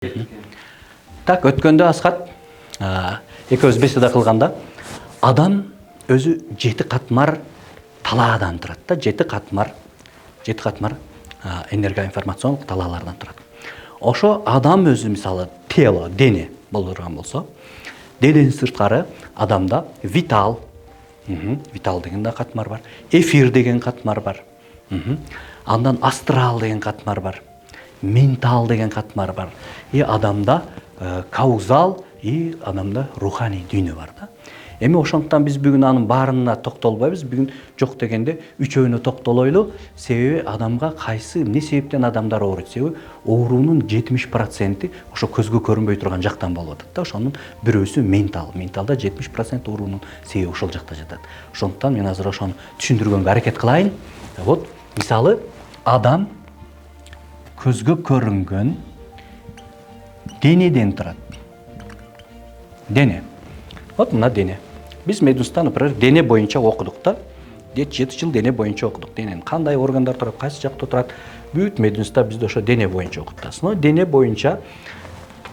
Так, өткөндө Асхат экөөбүз беседа кылганда адам өзү 7 катмар талаадан турат да, 7 катмар энергоинформациондук талаалардан турат. Ошо адам өзү мисалы тело, дене боло турган болсо, дененин сырткары адамда витал деген да катмар бар, эфир деген катмар бар. Андан астрал деген катмар бар. Ментал деген катмар бар. И адамда каузал, и адамда руханий дүйнө бар да. Эми ошондуктан биз бүгүн анын баарына токтолбойбуз. Бүгүн жок дегенде үчөөнө токтолойлу. Себеби адамга кайсы эмне себептен адамдар ооруйт? Себеби оорунун 70% ошо көзгө көрүнбөй турган жактан болуп атат да. Ошонун бирөөсү ментал. Менталда 70% оорунун себеби ошол жакта жатат. Ошондуктан мен азыр ошону түшүндүргөнгө аракет кылайын. Вот, мисалы адам көзгө көрүнгөн денеден турат. Дене. Вот мына дене. Биз медуста, например, дене боюнча окудук да. 7 жыл дене боюнча окудук. Дененин кандай органдар турат, кайсы жакта турат. Бүт медуста бизде ошо дене боюнча окутабыз. Но дене боюнча,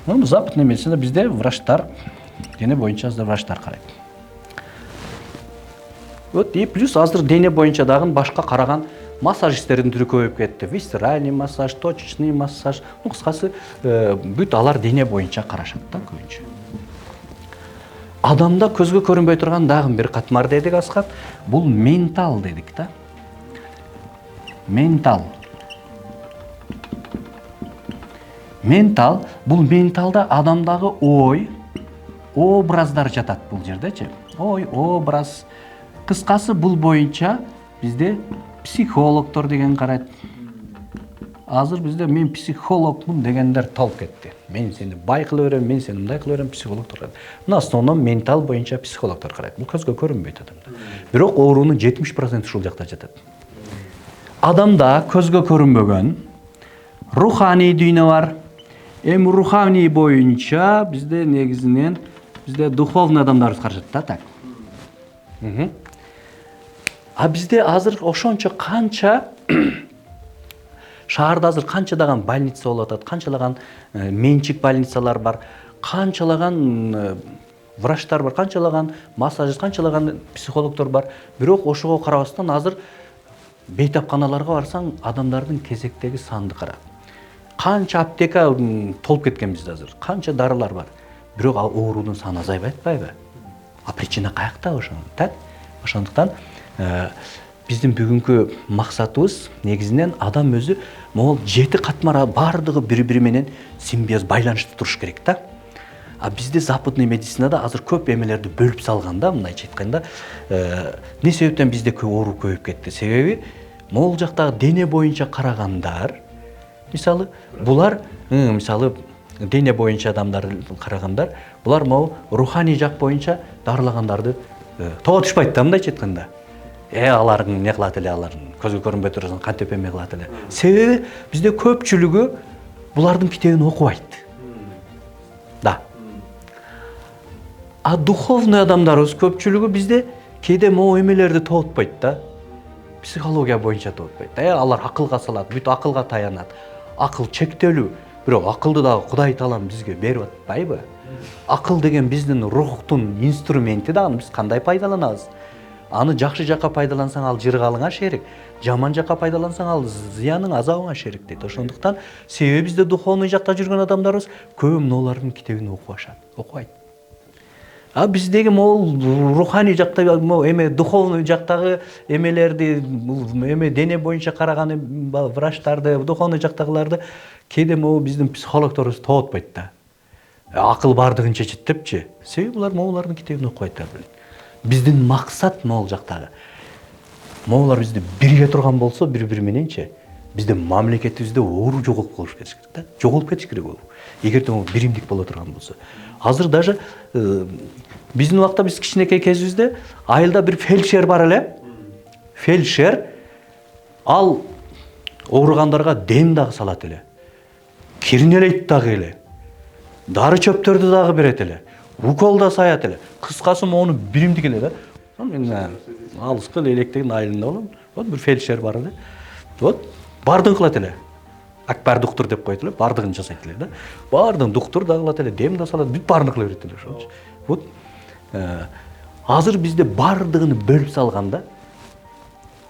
западный медицина бизде врачтар, дене боюнча врачтар карайт. Вот и плюс азыр дене боюнча дагы башка караган массажисттердин түрү көбөйүп кетти. Висцеральный массаж, точечный массаж. Кыскасы бүт алар дене боюнча карашат да көбүнчө. Адамда көзгө көрүнбөй турган дагы бир катмар дедик Асхат. Бул ментал дедик да. Ментал. Ментал, бул менталда адамдагы ой, образдар жатат бул жердечи. Ой, образ. Кыскасы бул боюнча бизде психологдор деген карайт. Азыр бизде мен психологмун дегендер толуп кетти. Мен сени бай кыла берем, мен сени мындай кыла берем, психологдор карайт. На основном ментал боюнча психологдор карайт. Бул көзгө көрүнбөйт адамда. Бирок оорунун 70% ушул жакта жатат. Адамда көзгө көрүнбөгөн руханий дүйнө бар. Эми руханий боюнча бизде негизинен бизде духовный адамдарыбыз карашат да, так. А бизде азыр ошончо канча шаарда азыр канчалаган больница болуп атат, канчалаган менчик больницалар бар, канчалаган врачтар бар, канчалаган массажист, канчалаган психологдор бар. Бирок ошого карабастан азыр бейтапканаларга барсаң, адамдардын кезектеги санды кара. Канча аптека толуп кеткен бизде азыр, канча дарылар бар. Бирок оорунун саны азайбай атпайбы? А причина каякта ошону, так? Ошондуктан биздин бүгүнкү максатыбыз негизинен адам өзү могул 7 катмар бардыгы бири-бири менен симбиоз байланышта туруш керек да. А бизде западный медицинада азыр көп эмелерди бөлүп салган да, мындайча айтканда. Не себептен бизде оору көбөйүп кетти? Себеби могул жактагы дене боюнча карагандар, мисалы, булар, мисалы, дене боюнча адамдар карагандар, булар могул руханий жак боюнча дарылагандарды тоо түшпөйт да, мындайча айтканда. Алардын не кылат эле, алардын көзгө көрүнбөй турган кантип эме кылат эле. Себеби бизде көпчүлүгү булардын китебин окубайт. Да. А духовный адамдарыбыз көпчүлүгү бизде кээде могу эмелерди тоотпойт да. Психология боюнча тоотпойт. Алар акылга салат, бүт акылга таянат. Акыл чектелүү, бирок акылды дагы Кудай Таалам бизге берип атпайбы? Акыл деген биздин рухтун инструменти да, биз кандай пайдаланабыз? Аны жакшы жакка пайдалансаң ал жыргалыңа шерик, жаман жакка пайдалансаң ал зыяның азабыңа шерик дейт. Ошондуктан себеби бизде духовный жакта жүргөн адамдарыбыз көбү мыналардын китебин окубашат, окубайт. А биздеги могул руханий жакта эме духовный жактагы эмелерди, эме дене боюнча караган врачтарды, духовный жактагыларды кээде могу биздин психологдорубуз тоотпойт да. Акыл бардыгын чечет депчи. Себеби булар могулардын китебин окубайт. Биздин максат могул жактагы. Могулар бизди бирге турган болсо, бири-бири мененчи, бизде мамлекетибизде оору жоголуп калыш керек да. Жоголуп кетиш керек болуп. Эгерде могу биримдик боло турган болсо. Азыр даже биздин убакта биз кичинекей кезибизде айылда бир фельдшер бар эле. Фельдшер ал ооругандарга дем дагы салат эле. Кирнелейт дагы эле. Дары чөптөрдү дагы берет эле. Укол да саят эле. Кыскасы мону биримдик эле да. Мен алыскы электеген айылында болом. Вот бир фельдшер бар эле. Вот бардын кылат эле. Акбар доктор деп коет эле, баардыгын жасайт эле да. Баардыгын доктор да кылат эле, дем да салат, бүт баарын кыла берет эле ошончу. Вот азыр бизде баардыгын бөлүп салганда,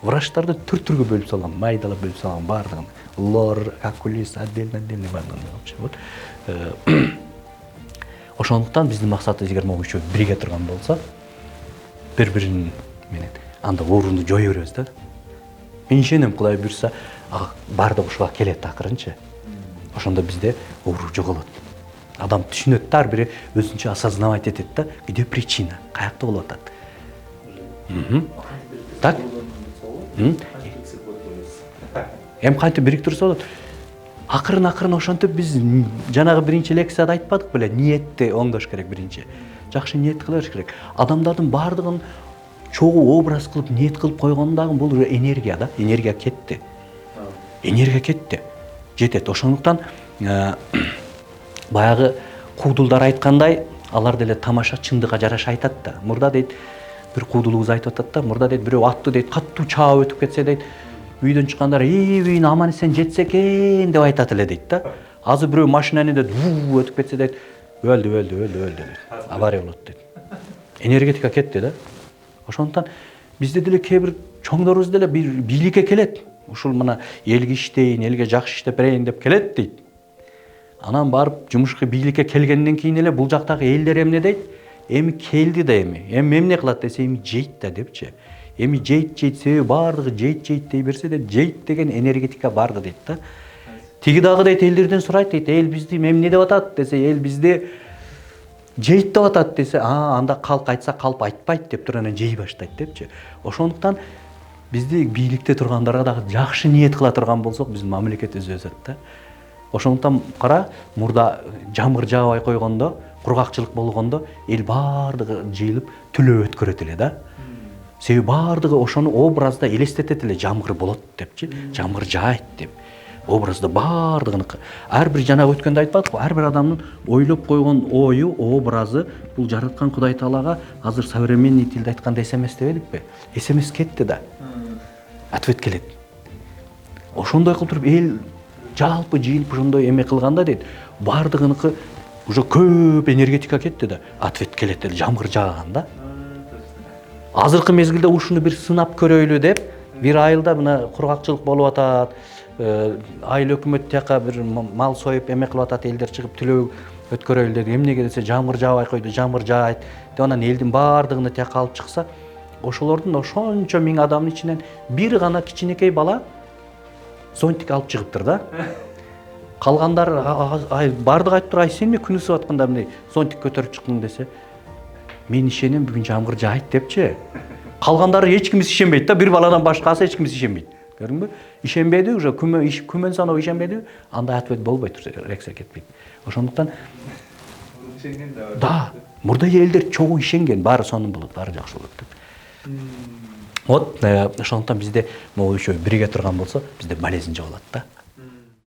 врачтарды түргө бөлүп салган, майдалап бөлүп салган баардыгын. Лор, окулист, отдельно баардыгын. Вот. Ошондуктан биздин максатыбыз эгер могу үчөө бирге турган болсо, бири-бирин менен анда ооруну жое беребиз да. Мен ишенем, Кудай буйрса, баардыгы ушуга келет акырынча. Ошондо бизде оору жоголот. Адам түшүнөт да, ар бири өзүнчө осознавать этет да, где причина, каякта болуп атат. Так? Эми кантип бириктирсе болот? Акырын ошентип биз жанагы биринчи лекцияда айтпадык беле, ниетти оңдош керек биринчи. Жакшы ниет кыла бериш керек. Адамдардын баардыгын чогуу образ кылып, ниет кылып койгондагы бул энергия да, энергия кетти. Энергия кетти. Жетет. Ошондуктан баягы куудулдар айткандай, алар деле тамаша чындыкка жараша айтат да. Мурда дейт, бир куудулубуз айтып атат да, мурда дейт, бирөө атты дейт, каттуу чаап өтүп кетсе дейт, үйдөн чыккандар, үйүн аман эсен жетсе экен деп айтат эле дейт да. Азыр бирөө машинаны дейт, өтүп кетсе дейт, өлдү дейт. Авария болот дейт. Энергетика кетти да. Ошондуктан бизде деле кээ бир чоңдорубуз деле бир бийликке келет. Ушул мына элге иштейин, элге жакшы иштеп берейин деп келет дейт. Анан барып жумушка бийликке келгенден кийин эле бул жактагы элдер эмне дейт? Эми келди да эми эмне кылат десе, эми жейт да депчи. Эми жейт, себеби баардыгы жейт дей берсе де, жейт деген энергетика барды дейт да. Тиги дагы дейт, элдерден сурайт дейт, эл бизди эмне деп атат десе, эл бизди жейт деп атат десе, анда калк айтса калп айтпайт деп туруп анан жей баштайт депчи. Ошондуктан бизди бийликте тургандарга дагы жакшы ниет кыла турган болсок, биздин мамлекет өзөт да. Ошондуктан кара, мурда жамгыр жаабай койгондо, кургакчылык болгондо эл баардыгы жыйылып түлөө өткөрөт эле да. Себеби баардыгы ошону образда элестетет эле, жамгыр болот депчи, жамгыр жаайт деп. Образда баардыгын ар бир жана өткөндө айтпадыкпы, ар бир адамдын ойлоп койгон ою, образы бул жараткан Кудай Таалага азыр современный тилде айтканда СМС дебедикпи? СМС кетти да. Ответ келет. Ошондой кылып туруп эл жалпы жыйылып ошондой эме кылганда дейт, баардыгыныкы уже көп энергетика кетти да. Ответ келет эле, жамгыр жааган да. Азыркы мезгилде ушуну бир сынап көрөйлү деп, бир айылда мына кургакчылык болуп атат. Айыл өкмөт тияка бир мал союп эме кылып атат, элдер чыгып түлөө өткөрөйлү деп, эмнеге десе жамгыр жаабай койду, жамгыр жаайт деп, анан элдин баардыгыны тияка алып чыкса, ошолордун ошончо миң адамдын ичинен бир гана кичинекей бала зонтик алып чыгыптыр да. Калгандар баардыгы айтыптыр, ай сен эмне күн ысып атканда мындай зонтик көтөрүп чыктың десе, мен ишенем бүгүн жамгыр жаайт депчи. Калгандары эч кимиз ишенбейт да, бир баладан башкасы эч кимиз ишенбейт. Көрдүңбү? Ишенбеди, уже күмөн саноо ишенбеди, анда ответ болбойт, реакция кетпейт. Ошондуктан да, мурда элдер чогуу ишенген, баары сонун болот, баары жакшы болот деп. Вот, ошондуктан бизде могу еще бирге турган болсо, бизде болезнь жогулат да.